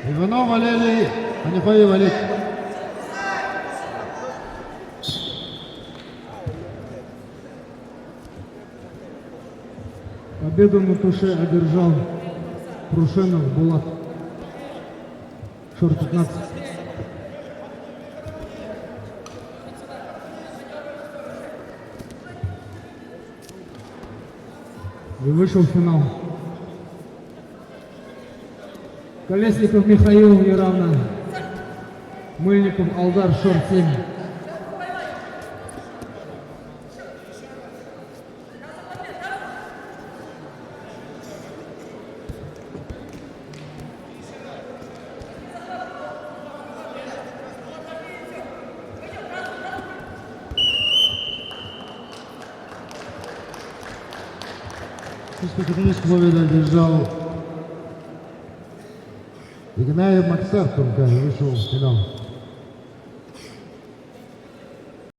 Иванов Валерий, Анихоев Олег. Победу на туше одержал Прушенов Булат. Шор 15. И вышел в финал. Колесников Михаил неравно. Мыльников Алдар, шор 7. Категорическую победу одержал Игнаев Максар, только вышел в финал.